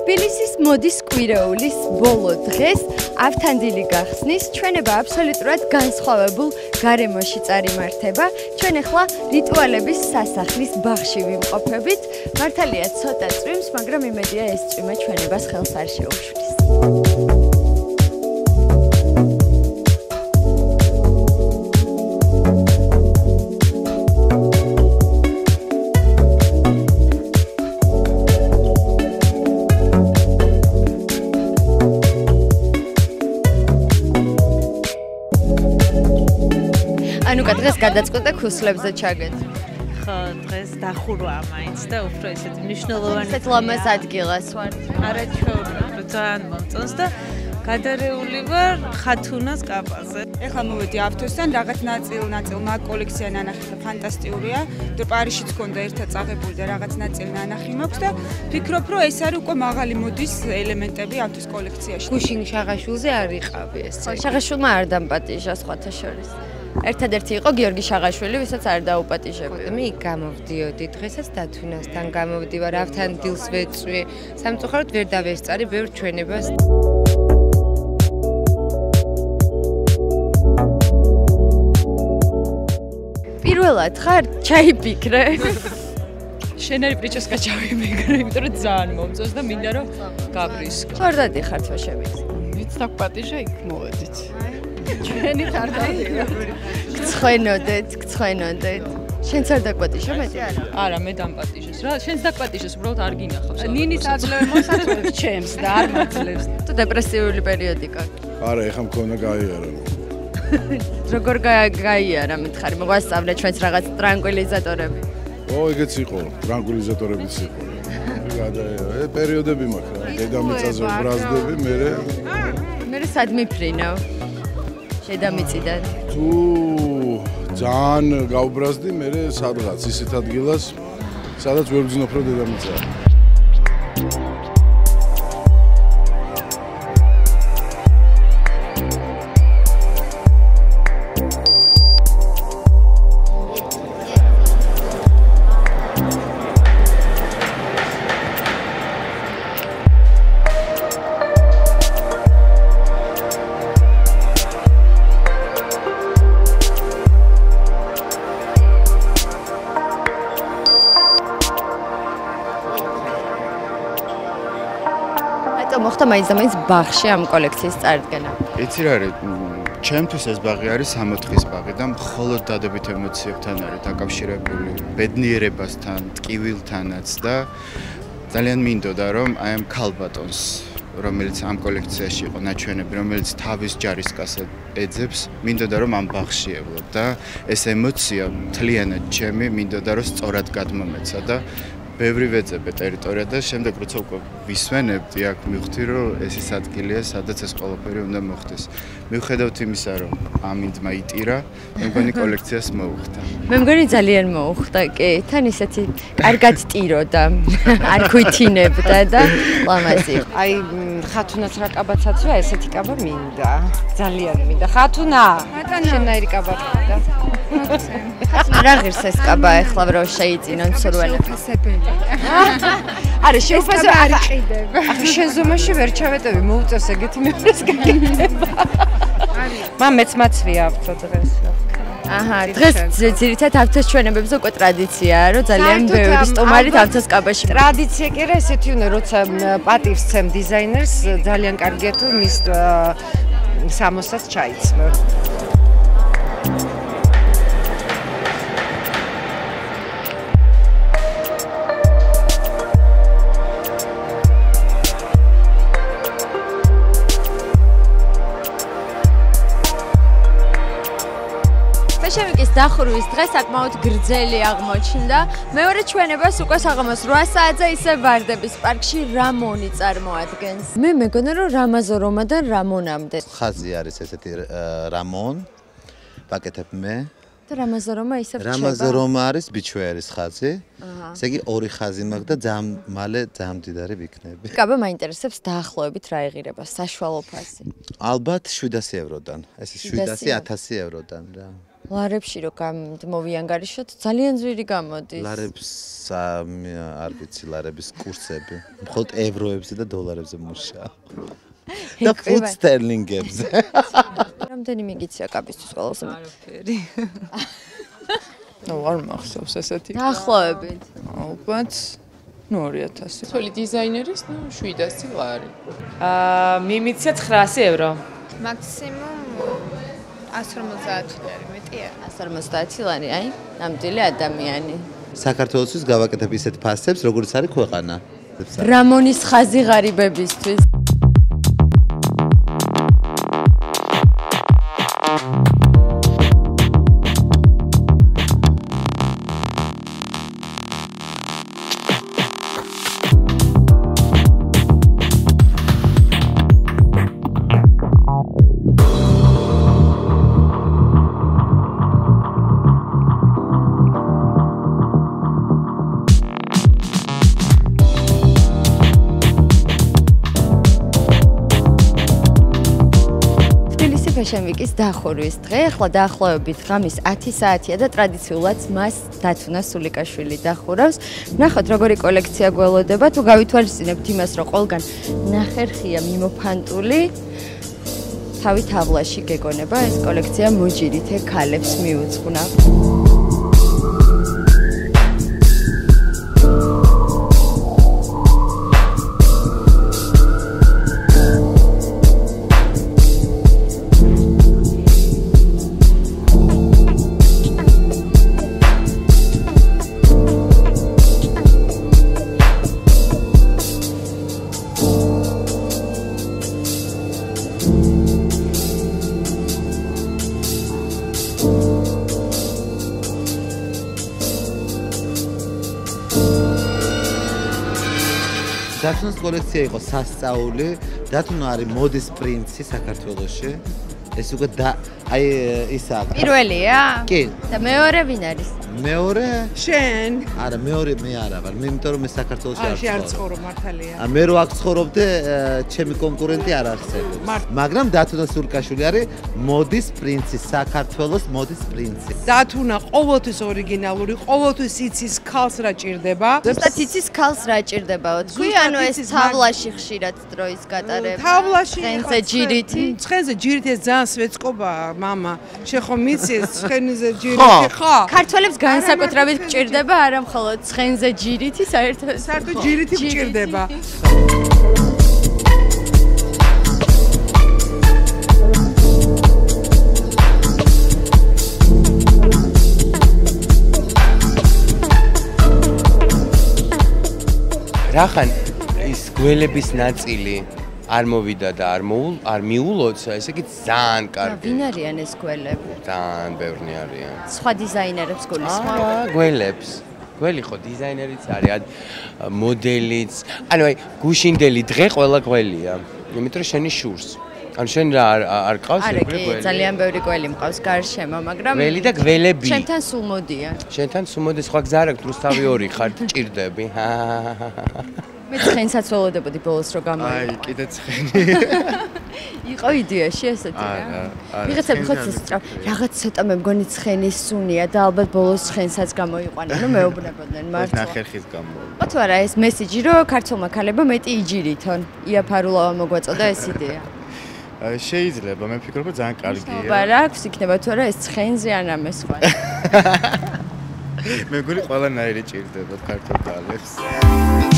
თბილისის მოდის კვირეულის ბოლო დღეს ავთანდილი გახსნის, ჩვენება აბსოლუტურად განსხვავებულ გარემოში წარიმართება. ჩვენ ახლა რიტუალების სასახლის ბაღში ვიმყოფებით. მართალია ცოტა წვიმს, მაგრამ იმედია ეს წვიმა ჩვენებას ხელს არ შეუშლის. ანუკა დღეს გადაწყვეტე ქუსლებზე ჩაგეთ. ხო, დღეს დახურვა მაინც და უფრო ესეთი მნიშვნელოვანი. ესეთ ლამაზ ადგილას ვარ. არაჩვეულებრივ ძალიან მომწონს და გადარეული ვარ ხათუნას კაპაზე. ეხლა მოვედი ავთოსთან, რაღაც ნაწილ მაგ კოლექცია ნანახი და ფანტასტიკურია. თუ პარიზშიც გქონდა ერთად წაღებული და რაღაც ნაწილი ნანახი მაქვს და ფიქრობ, რომ ეს არის უკვე მაღალი მოდის ელემენტები ავთოს კოლექციაში. გუშინ შაღაშვილზე არ იყავი ეს. შაღაშვილმა არ დამპატიჟა სხვათა შორის. ერთადერთი იყო გიორგი შაღაშვილი, ვისაც არ დაუპატიჟებია. მე გამოვდიოდი დღესაც დათუნასთან გამოვდივარ, ავთანდილს ვეწვი. სამწუხაროდ ვერ დავესწარი ბევრ ჩვენებას. პირველად ხარ ჩაიფიქრე? შენერი პრიჩესკა ჩავიმეგრე, იმიტომ რომ ძალიან მომწონს და მინდა რომ გავრისკო. ხარ დადიხარ თვაშებით? ვიც დაგპატიჟე იქ მოვედით. ჩვენი ხარდაია. გცხვენოდეთ. შენც არ დაგპატიჟე მეტი? არა, მე დამპატიჟეს რა. შენც დაგპატიჟეს, უბრალოდ არ გინახავს. ნინის აძლევენ მოსარწმუნოებს ჩემს და არ მაძლევს. თუ დეპრესიული პერიოდი გაქვს? არა, ეხლა მქონა გაიარა. როგორ გაიარა მითხარი? მოგვასწავლე ჩვენც რაღაც ტრანკვილიზატორები. ო, ეგეც იყო, ტრანკვილიზატორებიც იყო. გადაიარა, პერიოდები მაქვს რა. დედამიწაზე ვბრაზდები, მე სად მიფრინავ? შედამიწიდან. თუ ძალიან გავბრაზდი, მე სადღაც ისეთ ადგილას, სადაც ვერ ვძნობ რომ დედამიწაა. მოხდა მაინც ბაღში ამ კოლექციის წარდგენა. იცი რა არის, ჩემთვის ეს ბაღი არის 60-ის ბაღი და მხოლოდ დადებით ემოციებთან არის დაკავშირებული, ბედნიერებასთან, ტკივილთანაც და ძალიან მინდოდა რომ აი ამ ქალბატონს, რომელიც ამ კოლექციაში იყო ნაჩვენები, რომელიც თავის ჯარისკას ეძებს, მინდოდა რომ ამ ბაღში ევლო და ეს ემოცია მთლიანად ჩემი მინდოდა რომ სწორად გადმომეცა და ბევრი ვეძებე ტერიტორია და შემდეგ როცა უკვე ვისვენებდი აქ მივხვდი რომ ეს ის ადგილია სადაც ეს ყველაფერი უნდა მოხდეს. მიუხედავთ იმისა რომ ამინდმა იტირა, მე მგონი კოლექციას მოუხდა. მე მგონი ძალიან მოუხდა, კი, თან ისეთი კარგად ტიროდა, არ ქვითინებდა და ლამაზი. აი ხათუნას რა კაბაცაცვია, ესეთი კაბა მინდა. ძალიან მინდა. ხათუნა, შენაირი კაბა მინდა. რა ღირს ეს კაბა ეხლა რომ შეიწინონ სურველებს? არა, შეუფასო არ იყიდებ. ახლა შენ ზომაში ვერ ჩავეტევი, მოუწევს ეგეთი მეფრეს გაკეთება. მამეც მაცვია ავთო დღეს. აჰა, დღეს ძირითადად ავთოს ჩვენებებზე უკვე ტრადიციაა, რომ ძალიან ბევრი სტუმარი ავთოს კაბაში. ტრადიცია კი არა, ესეთი უნდა, როცა პატივს ცემ დიზაინერს, ძალიან კარგია თუ მის სამოსას ჩაიცმევ. შემიკის დახურვის დღე საკმაოდ გრძელი აღმოჩნდა. მეორე ჩვენებას უკვე საღამოს 8 საათზე ისე ვარდების პარკში რამონი წარმოადგენს. მე მეგონა რომ რამაზორომადან რამონამდე. ხაზი არის ესეთი რამონ. ვაკეთებ მე. და რამაზორომა ისე რჩება. რამაზორომა არის ბიჩვერის ხაზი. ესე იგი ორი ხაზი მაქვს და ძალიან მალე ძალიან მდიდარი ვიქნები. კაბა მაინტერესებს დაახლოებით რა ეღირება საშუალო ფასი. ალბათ 700 ევროდან. ეს 700-1000 ევროდან რა. ლარებში რო მოვიანგარიშოთ, ძალიან ძვირი გამოდის. ლარებს არ ვიცი, ლარების კურსები. მხოლოდ ევროებზე და დოლარებზე მუშაობ. და ფუნტ სტერლინგებზე. რამდენი მიგიცია კაპისთვის ყველაზე არაფერი. არ მახსოვს ესეთი. დაახლოებით. ალბათ 2000. თოლი დიზაინერის 700 ლარი. მიმიცია 900 евро. მაქსიმუმ 150 ლარი, მეტია. 150 ლარი, აი, ნამდვილი ადამიანი. საქართველოსთვის გავაკეთებ ისეთ ფასებს, როგორც არის ქვეყანა. რამონის ხაზი ღარიბებისთვის. Fashion Week-ის დახურვის დღე, ახლა დაახლოებით ღამის 10 საათია და ტრადიციულად მას დათუნა სულიკაშვილი დახურავს. ნახოთ როგორი კოლექცია გველოდება, თუ გავითვალისწინებთ იმას, რომ ყველგან ნახერხია მიმოფანტული. თავი თავლაში გეგონება, ეს კოლექცია მოჯირითე ქალებს მიუძღვნა. დათუნას კოლექცია იყო სასწაული, დათუნა არის მოდის პრინცი საქართველოში. ეს უკვე აი ისა. პირველია? კი. და მეორე ვინ არის? მეორე? შენ. არა, მეორე მე არა ვარ. მე იმიტომ რომ მე საქართველოში არ შენ არ ცხოვრობ მართალია. მე რო აქ ცხოვრობდე, ჩემი კონკურენტი არ არსებობს. მაგრამ დათუნა სულიკაშვილი არის მოდის პრინცი, საქართველოს მოდის პრინცი. დათუნა ყოველთვის ორიგინალური, ყოველთვის იცის ქალს რა ჭირდება. ზუსტად იცის ქალს რა ჭირდებაო. თქვი ანუ ეს თავლაში ხშირად დროის გატარება. თავლაში ცხენზე ჯირითი. ცხენზე ჯირითი ეს ძალიან სვეცკობაა, მამა. შენ ხომ მიცის ცხენზე ჯირითი ხა? ქართველებს განსაკუთრებით გჭირდება არა მხოლოდ ცხენზე ჯირითი, საერთოდ ჯირითი გჭირდება. რახან ის გველების ნაწილი არ მოვიდა და არ მიულოცა, ესე იგი ძალიან კარგი. ვინ არიან ეს გველები? ძალიან ბევრი არიან. სხვა დიზაინერებს გულისხმობ? გველებს. გველი ხო დიზაინერიც არის, მოდელიც. ანუ აი გუშინდელი დღე ყველა გველია. იმიტომ რომ შენი შურს. ანუ შენ რა არ ყავს ეგრე გველი? არა, კი, ძალიან ბევრი გველი მყავს გარშემო, მაგრამ გველი და გველები. შენთან სულ მოდიან. შენთან სულ მოდი, სხვა გზა არ აქვს, რუსთავი 2 ხარ, ჭირდები. მე ცხენსაც ველოდებოდი ბოლოს რო გამოიყო. აი, კიდე ცხენი. იყო იდეაში ესეთი რა. ვიღაცები ხო რაღაც ცოტა მე მგონი ცხენის სუნია და ალბათ ბოლოს ცხენსაც გამოიყვანა, რომ მეუბნებოდნენ მართლა. ნახერხის გამო. თუ არა ეს მესიჯი რომ ქართულმა ქალებმა მეტი იჯირითონ. იაფარულავა მოგვაწოდა ეს იდეა. შეიძლება, მე ვფიქრობ, რომ ძალიან კარგია. აბა რა აქვს იქნება თუ არა ეს ცხენზე ან ამას სხვა. მე მგონი ყველანაირი ჭირდება ქართულ ქალებს.